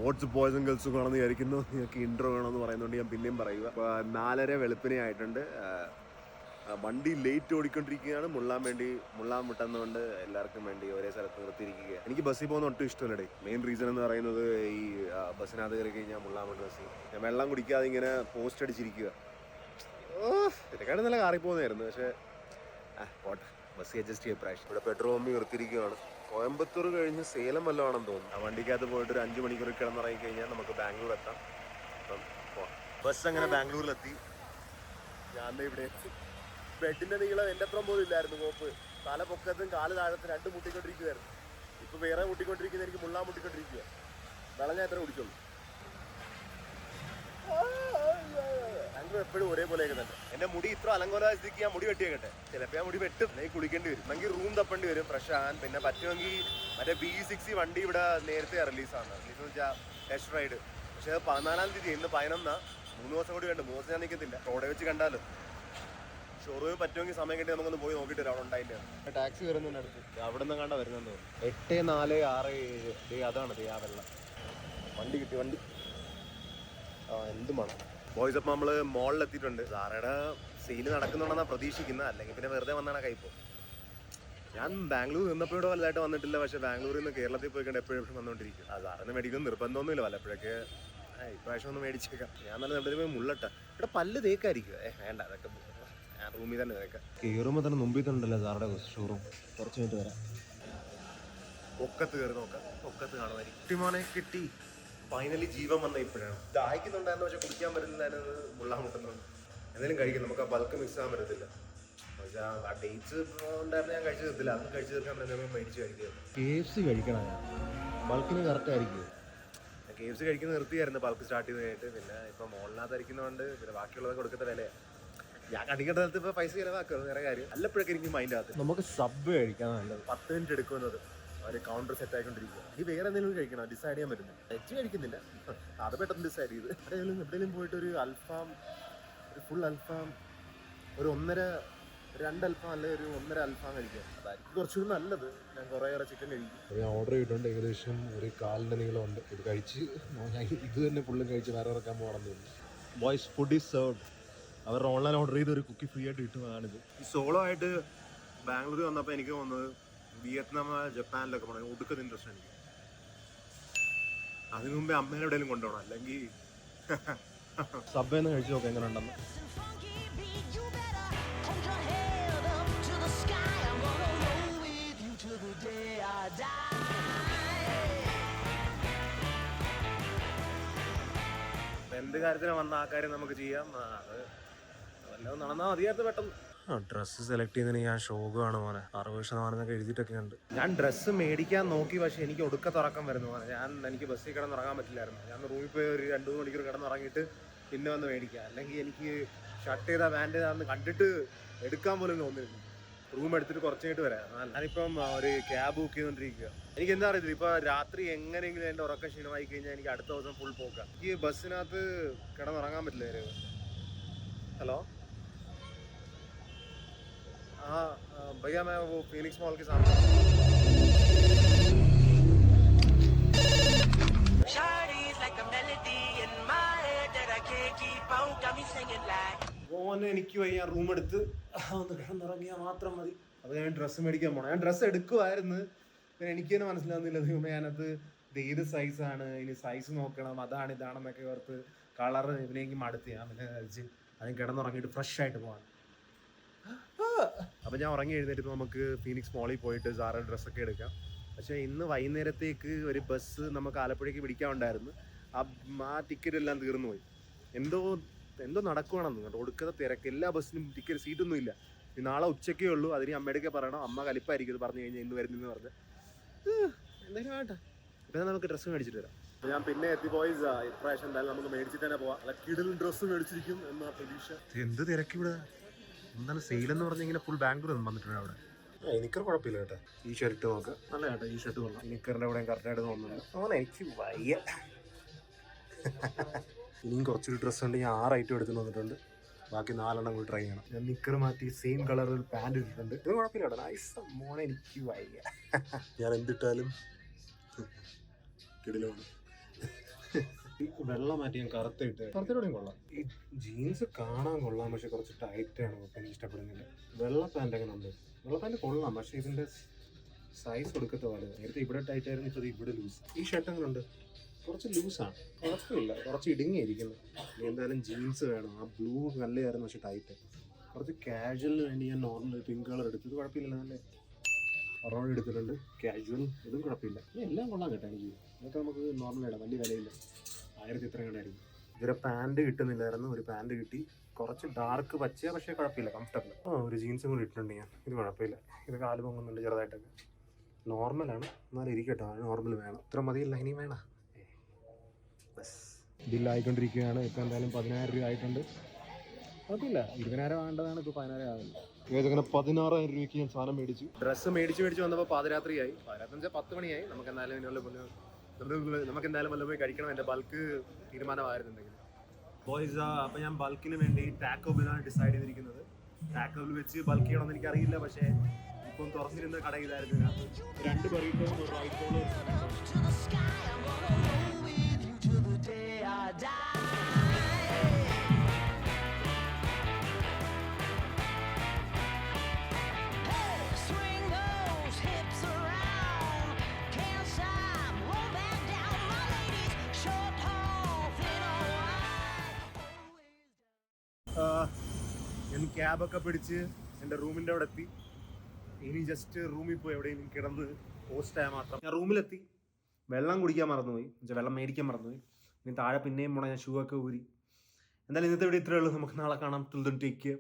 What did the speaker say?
What's boys and girls വേണമെന്ന് വിചാരിക്കുന്നു. നിങ്ങൾക്ക് ഇൻട്രോ വേണമെന്ന് പറയുന്നുണ്ട്, ഞാൻ പിന്നെയും പറയുക. അപ്പോൾ 4:30 വെളുപ്പിനെ ആയിട്ടുണ്ട്. വണ്ടി ലേറ്റ് ഓടിക്കൊണ്ടിരിക്കുകയാണ്. മുള്ളാൻ മുട്ടുന്നതുകൊണ്ട് എല്ലാവർക്കും വേണ്ടി ഒരേ സ്ഥലത്ത് നിർത്തിയിരിക്കുക. എനിക്ക് ബസ്സിൽ പോകുന്ന ഒട്ടും ഇഷ്ടമല്ലേ. മെയിൻ റീസൺ എന്ന് പറയുന്നത് ഈ ബസ്സിനകത്ത് കയറി കഴിഞ്ഞാൽ മുള്ളാൻ ബസ്സിൽ ഞാൻ വെള്ളം കുടിക്കാതെ ഇങ്ങനെ പോസ്റ്റ് അടിച്ചിരിക്കുക. ഇതിനെക്കാട്ടും നല്ല കാറി പോകുന്നതായിരുന്നു. പക്ഷേ പോട്ടെ, ബസ് അഡ്ജസ്റ്റ് ചെയ്യ പ്രാവശ്യം. ഇവിടെ പെട്രോൾ പമ്പ് നിർത്തിയിരിക്കുകയാണ്. കോയമ്പത്തൂർ കഴിഞ്ഞ് സേലം വല്ലതാണെന്ന് തോന്നുന്നു. ആ വണ്ടിക്കകത്ത് പോയിട്ട് ഒരു 5 മണിക്കൂർ കിടന്നിറങ്ങി കഴിഞ്ഞാൽ നമുക്ക് ബാംഗ്ലൂർ എത്താം. അപ്പം ബസ് അങ്ങനെ ബാംഗ്ലൂരിലെത്തി. ഞാൻ ഇവിടെ ബെഡിന്റെ നീളം എൻ്റെ അപ്പുറം പോലും ഇല്ലായിരുന്നു. കോപ്പ് തല പൊക്കത്തും കാല് താഴത്തും 2 മുട്ടിക്കൊണ്ടിരിക്കുവായിരുന്നു. ഇപ്പൊ വേറെ മുട്ടിക്കൊണ്ടിരിക്കുന്ന എനിക്ക് മുള്ളാൻ മുട്ടിക്കൊണ്ടിരിക്കുക. വെള്ളം ഞാൻ എത്ര കുടിച്ചുള്ളൂ. ബാംഗ്ലൂർ എപ്പോഴും ഒരേപോലെയൊക്കെ തന്നെ. എന്റെ മുടി ഇത്ര അലങ്കോലായ സ്ഥിതിക്ക് ഞാൻ മുടി വെട്ടിയേക്കട്ടെ. ചിലപ്പോൾ ഞാൻ മുടി വെട്ടും, അല്ലെങ്കിൽ കുളിക്കേണ്ടി വരും, അല്ലെങ്കിൽ റൂം തപ്പേണ്ടി വരും ഫ്രഷ് ആകാൻ. പിന്നെ പറ്റുമെങ്കിൽ മറ്റേ B60 വണ്ടി ഇവിടെ നേരത്തെ റിലീസാണ്. റിലീസ് എന്ന് വെച്ചാൽ ടെസ്റ്റ് റൈഡ്. പക്ഷേ 14-ാം തീയതി, ഇന്ന് 11-ാ. 3 ദിവസം കൂടി വേണ്ട. 3 ദിവസം ഞാൻ നിൽക്കത്തില്ല. റോഡെ വെച്ച് കണ്ടാലോ. ഷോറൂമിൽ പറ്റുമെങ്കിൽ സമയം കിട്ടി നമുക്കൊന്ന് പോയി നോക്കിയിട്ട് വരാം. അവിടെ ഉണ്ടായില്ല. ടാക്സി വരുന്നതിൻ്റെ അടുത്ത് അവിടെ നിന്ന് കണ്ടാ വരുന്നെന്ന് തോന്നുന്നു. 8467 അതാണ് ആ വെള്ളം. വണ്ടി കിട്ടി, വണ്ടി. എന്ത് വേണം ബോയ്സ്. അപ്പം നമ്മൾ മോളിലെത്തിയിട്ടുണ്ട്. സാറയുടെ സെയിൽ നടക്കുന്നുണ്ടെന്നാണ് പ്രതീക്ഷിക്കുന്നത്. അല്ലെങ്കിൽ പിന്നെ വെറുതെ വന്നാണ് കൈപ്പോ. ഞാൻ ബാംഗ്ലൂർ നിന്നപ്പോഴും വലുതായിട്ട് വന്നിട്ടില്ല. പക്ഷേ ബാംഗ്ലൂരിൽ നിന്ന് കേരളത്തിൽ പോയി കണ്ട് എപ്പോഴും വന്നുകൊണ്ടിരിക്കും. സാറിന് മേടിക്കുന്ന നിർബന്ധമൊന്നുമില്ല. വല്ലപ്പോഴൊക്കെ ഇപ്രാവശ്യം ഒന്ന് മേടിച്ചേക്കാം. ഞാൻ നല്ല എവിടെ പോയി മുള്ളട്ട. ഇവിടെ പല്ല് തേക്കായിരിക്കും. വേണ്ട, അതൊക്കെ ഞാൻ റൂമിൽ തന്നെ തേക്കാം. കയറുമ്പോൾ തന്നെ മുമ്പിൽ തന്നെയുണ്ടല്ലോ സാറുടെ ഷോറൂം. കുറച്ച് മിനിറ്റ് വരാം. ഒക്കത്ത് കയറി നോക്കാം. ഒക്കത്ത് കാണുമായിരിക്കും. മോനെ കിട്ടി. ഫൈനലി ജീവൻ വന്ന ഇപ്പോഴാണ്. ദാഹിക്കുന്നുണ്ടായിരുന്നു, പക്ഷെ കുടിക്കാൻ പറ്റുന്നില്ലായിരുന്നു. മുള്ളാൻ മുട്ടുന്നുണ്ട്. എന്തെങ്കിലും കഴിക്കും. നമുക്ക് ആ ബൾക്ക് മിക്സ് ആകാൻ പറ്റത്തില്ല. പക്ഷേ ആ ഡേറ്റ്സ് ഉണ്ടായിരുന്നു, ഞാൻ കഴിച്ചു തീർത്തില്ല. അത് കഴിച്ചു തീർക്കാൻ എന്തെങ്കിലും മേടിച്ച് കഴിക്കുക. KFC കഴിക്കണം. ബൾക്കിന് കറക്റ്റ് ആയിരിക്കും. KFC കഴിക്കുന്നത് നിർത്തിയായിരുന്നു ബൾക്ക് സ്റ്റാർട്ട് ചെയ്ത് കഴിഞ്ഞിട്ട്. പിന്നെ ഇപ്പം മോളിനകത്ത് അരിക്കുന്നതുകൊണ്ട് പിന്നെ ബാക്കിയുള്ളതൊക്കെ കൊടുക്കുന്ന വിലയാണ്. ഞാൻ കടിക്കേണ്ട സ്ഥലത്ത് ഇപ്പോൾ പൈസ ചിലവാക്കുന്നത് വേറെ കാര്യം. വല്ലപ്പോഴൊക്കെ എനിക്ക് മൈൻഡ് ആകത്തില്ല. നമുക്ക് സബ് കഴിക്കാൻ നല്ലത്. 10 മിനിറ്റ് എടുക്കുന്നത് അവർ കൗണ്ടർ സെറ്റ് ആയിക്കൊണ്ടിരിക്കുക. ഈ വേറെ എന്തെങ്കിലും കഴിക്കണം, ഡിസൈഡ് ചെയ്യാൻ പറ്റുന്നില്ല. വെച്ച് കഴിക്കുന്നില്ല, അത് പെട്ടെന്ന് ഡിസൈഡ് ചെയ്ത്. എവിടെയെങ്കിലും പോയിട്ട് ഒരു അൽഫാം, ഒരു ഫുൾ അൽഫാം, ഒരു 2 അൽഫാം അല്ലെങ്കിൽ ഒരു 1.5 അൽഫാം കഴിക്കാം. അതായിരിക്കും കുറച്ചുകൂടി നല്ലത്. ഞാൻ കുറേയേറെ ചിക്കൻ കഴിക്കും. ഞാൻ ഓർഡർ ചെയ്തിട്ടുണ്ട്. ഏകദേശം ഒരു 1/4 നീളമുണ്ട്. ഇത് കഴിച്ച് ഇത് തന്നെ ഫുള്ളും കഴിച്ച് വേറെ ഇറക്കാൻ പോകണമെന്ന് തോന്നുന്നു. Boys food is served. അവർ ഓൺലൈൻ ഓർഡർ ചെയ്ത് ഒരു കുക്കി ഫ്രീ ആയിട്ട് കിട്ടുന്നതാണിത്. ഈ സോളോ ആയിട്ട് ബാംഗ്ലൂർ വന്നപ്പോൾ എനിക്ക് തോന്നുന്നത് വിയറ്റ്നാം, ജപ്പാനിലൊക്കെ പോകണം. ഒടുക്കുന്ന ഇൻട്രസ്റ്റ് എനിക്ക്. അതിനു മുമ്പേ അമ്മേനെ എവിടെയെങ്കിലും കൊണ്ടുപോകണം. അല്ലെങ്കിൽ സബ്വേന്ന് കഴിച്ച് നോക്കാം എങ്ങനെ ഉണ്ടെന്ന്. എന്ത് കാര്യത്തിനാണ് വന്ന ആ കാര്യം നമുക്ക് ചെയ്യാം. അത് വല്ലതും നടന്നാൽ മതിയായിരുന്നു പെട്ടെന്ന്. ഡ്രസ്സ് സെലക്ട് ചെയ്യുന്നതിന് ഞാൻ ഷോക്കാണ് മോനെ. 60% എഴുതിയിട്ടൊക്കെ ഉണ്ട്. ഞാൻ ഡ്രസ്സ് മേടിക്കാൻ നോക്കി, പക്ഷെ എനിക്ക് ഒടുക്ക തുറക്കം വരുന്നു മോനെ. എനിക്ക് ബസ്സിൽ കിടന്നുറങ്ങാൻ പറ്റില്ലായിരുന്നു. ഞാൻ റൂമിൽ പോയി ഒരു 2-3 മണിക്കൂർ കിടന്നുറങ്ങിയിട്ട് പിന്നെ വന്ന് മേടിക്കാം. അല്ലെങ്കിൽ എനിക്ക് ഷർട്ട് ചെയ്താൽ പാൻറ്റ് ചെയ്താന്ന് കണ്ടിട്ട് എടുക്കാൻ പോലും തോന്നിയിരുന്നു. റൂം എടുത്തിട്ട് കുറച്ച് കഴിഞ്ഞിട്ട് വരാം. ഞാനിപ്പം ഒരു ക്യാബ് ബുക്ക് ചെയ്തുകൊണ്ടിരിക്കുക. എനിക്ക് എന്താ അറിയത്തില്ല, ഇപ്പോൾ രാത്രി എങ്ങനെയെങ്കിലും എൻ്റെ ഉറക്കം ക്ഷീണമായി കഴിഞ്ഞാൽ എനിക്ക് അടുത്ത ദിവസം ഫുൾ പോക്കാം. എനിക്ക് ബസ്സിനകത്ത് കിടന്നുറങ്ങാൻ പറ്റില്ല. ഹലോ, हाँ भैया, मैं वो फीनिक्स मॉल के सामने. മോനെ എനിക്ക് വയ്യ. ഞാൻ റൂം എടുത്ത് ഒന്ന് കിടന്നിറങ്ങിയാൽ മാത്രം മതി. അപ്പോൾ ഞാൻ ഡ്രസ്സ് മേടിക്കാൻ പോകണം. ഞാൻ ഡ്രസ്സ് എടുക്കുമായിരുന്നു. പിന്നെ എനിക്ക് തന്നെ മനസ്സിലാവുന്നില്ല. ഞാനത് ഇത് ഏത് സൈസാണ്, ഇനി സൈസ് നോക്കണം, അതാണ് ഇതാണെന്നൊക്കെ ഓർത്ത് കളർ ഇതിലേക്ക് മടുത്ത് ഞാൻ പിന്നെ കഴിച്ച് അതിന് കിടന്നുറങ്ങിയിട്ട് ഫ്രഷ് ആയിട്ട് പോകാൻ. അപ്പം ഞാൻ ഉറങ്ങി എഴുന്നേറ്റ് നമുക്ക് ഫീനിക്സ് മോളിൽ പോയിട്ട് സാറ ഡ്രസ്സൊക്കെ എടുക്കാം. പക്ഷേ ഇന്ന് വൈകുന്നേരത്തേക്ക് ഒരു ബസ് നമുക്ക് ആലപ്പുഴയ്ക്ക് പിടിക്കാനുണ്ടായിരുന്നു. ആ ടിക്കറ്റ് എല്ലാം തീർന്നു പോയി. എന്തോ നടക്കുവാണെന്ന് കേട്ടോ. ഒടുക്കത്തെ തിരക്ക്. എല്ലാ ബസ്സിനും ടിക്കറ്റ് സീറ്റൊന്നും ഇല്ല. നാളെ ഉച്ചയ്ക്കേ ഉള്ളൂ. അതിന് അമ്മയുടെയൊക്കെ പറയണം. അമ്മ കലിപ്പായിരിക്കും ഇത് പറഞ്ഞു കഴിഞ്ഞാൽ ഇന്ന് വരുന്നെന്ന് പറഞ്ഞ്. എന്തായാലും ആട്ടെ. ഇപ്പം നമുക്ക് ഡ്രസ്സ് മേടിച്ചിട്ട് വരാം. ഞാൻ പിന്നെ എത്തി ബോയ്സ്. ഇപ്രാവശ്യം എന്തായാലും നമുക്ക് മേടിച്ചിട്ട് തന്നെ പോവാം. കിടിലൻ ഡ്രസ്സ് മേടിച്ചിരിക്കും എന്ന പ്രതീക്ഷ. എന്ത് തിരക്കിവിടെ. എന്താണ് സെയിലെന്ന് പറഞ്ഞാൽ ഇങ്ങനെ ഫുൾ ബാംഗ്ലൂർ വന്നിട്ടുണ്ട് അവിടെ. നിക്കർ കുഴപ്പമില്ല കേട്ടോ. ഈ ഷർട്ട് നോക്കാം, നല്ല കേട്ടോ. ഈ ഷർട്ട് കൊള്ളാം. നിക്കറിൻ്റെ ഇവിടെ കറക്റ്റായിട്ട് തോന്നുന്നുണ്ട്. അങ്ങനെ എനിക്ക് വയ്യ. ഇനിയും കുറച്ചൊരു ഡ്രസ്സ് ഉണ്ട്. ഞാൻ 6 ഐറ്റം എടുത്ത് വന്നിട്ടുണ്ട്. ബാക്കി 4 കൂടി ട്രൈ ചെയ്യണം. ഞാൻ നിക്കർ മാറ്റി സെയിം കളറിൽ പാൻറ് ഇട്ടിട്ടുണ്ട്. ഇത് കുഴപ്പമില്ല കേട്ടോ. നൈസ് മോനെ, എനിക്ക് വയ്യ. ഞാൻ എന്തിട്ടാലും കിടിലാണ്. വെള്ളം മാറ്റി ഞാൻ കറുത്തിട്ട് കറുത്തിലൂടെയും കൊള്ളാം. ഈ ജീൻസ് കാണാൻ കൊള്ളാം, പക്ഷെ കുറച്ച് ടൈറ്റാണ്. എനിക്ക് ഇഷ്ടപ്പെടുന്നില്ല. വെള്ള പാൻ്റ് അങ്ങനെ ഉണ്ട്. വെള്ള പാൻ്റ് കൊള്ളാം, പക്ഷെ ഇതിൻ്റെ സൈസ് കൊടുക്കത്തെ പോലെ. നേരത്തെ ഇവിടെ ടൈറ്റ് ആയിരുന്നു, ഇപ്പോൾ ഇവിടെ ലൂസ്. ഈ ഷർട്ട് അങ്ങനെ ഉണ്ട്, കുറച്ച് ലൂസാണ്, കുഴപ്പമില്ല, കുറച്ച് ഇടുങ്ങിയിരിക്കുന്നു. എന്തായാലും ജീൻസ് വേണം. ആ ബ്ലൂ നല്ലതായിരുന്നു, പക്ഷെ ടൈറ്റ്. കുറച്ച് കാഷ്വലിന് വേണ്ടി ഞാൻ നോർമൽ പിങ്ക് കളർ എടുത്തു. ഇത് കുഴപ്പമില്ല, നല്ല അറൗണ്ട് എടുത്തിട്ടുണ്ട്. കാഷ്വൽ ഇതും കുഴപ്പമില്ല. എല്ലാം കൊള്ളാൻ കേട്ടോ എനിക്ക്. ഇതൊക്കെ നമുക്ക് നോർമൽ ഇടാം, വലിയ വിലയില്ല. 1000 ഇത്ര കണ്ടായിരിക്കും. ഇതൊരു പാൻറ് കിട്ടുന്നില്ലായിരുന്നു, ഒരു പാൻറ് കിട്ടി. കുറച്ച് ഡാർക്ക് പച്ച, പക്ഷേ കുഴപ്പമില്ല, കംഫർട്ടബിൾ. ഒരു ജീൻസും കൂടി ഇട്ടിട്ടുണ്ട് ഞാൻ. ഇത് കുഴപ്പമില്ല, ഇത് കാല് പൊങ്ങുന്നുണ്ട് ചെറുതായിട്ടൊക്കെ. നോർമലാണ്, എന്നാലും ഇരിക്കട്ടോ. നോർമൽ വേണം, ഇത്ര മതിയല്ല, ഇനിയും വേണം. ബസ് ബില്ലായിക്കൊണ്ടിരിക്കുകയാണ്. ഇപ്പോൾ എന്തായാലും 10,000 രൂപ ആയിട്ടുണ്ട്. കുഴപ്പമില്ല, 20,000 വേണ്ടതാണ്, ഇപ്പോൾ 10,000 ആവില്ല. ഇങ്ങനെ 16,000 രൂപയ്ക്ക് ഞാൻ സാധനം മേടിച്ചു. ഡ്രസ്സ് മേടിച്ച് വന്നപ്പോൾ പാതിരാത്രിയായി. 10 മണിയായി. നമുക്ക് എന്തായാലും വല്ല പോയി കഴിക്കണം. എൻ്റെ ബൾക്ക് തീരുമാനമായിരുന്നുണ്ടെങ്കിൽ ബോയ്സ്. അപ്പോൾ ഞാൻ ബൾക്കിന് വേണ്ടി ടാക്കോ ബെല്ലാണ് ഡിസൈഡ് ചെയ്തിരിക്കുന്നത്. ടാക്കോ ബെൽ വെച്ച് ബൾക്ക് ചെയ്യണമെന്ന് എനിക്കറിയില്ല, പക്ഷേ ഇപ്പം തുറന്നിരുന്ന കട ഇതായിരുന്നു. 2 ബറീറ്റോയും ഒരു റൈറ്റ് റോളും. ഞാൻ ക്യാബൊക്കെ പിടിച്ച് എൻ്റെ റൂമിൻ്റെ അവിടെ എത്തി. ഇനി ജസ്റ്റ് റൂമിൽ പോയി എവിടെയെങ്കിലും കിടന്ന് പോസ്റ്റായാൽ മാത്രം. ഞാൻ റൂമിലെത്തി. വെള്ളം കുടിക്കാൻ മറന്നുപോയി, വെള്ളം മേടിക്കാൻ മറന്നുപോയി. ഇനി താഴെ പിന്നെയും പോകണം. ഞാൻ ഷൂ ഒക്കെ ഊരി. എന്തായാലും ഇന്നത്തെ വീഡിയോ ഇത്രയേ ഉള്ളൂ. നമുക്ക് നാളെ കാണാം. Till then take care.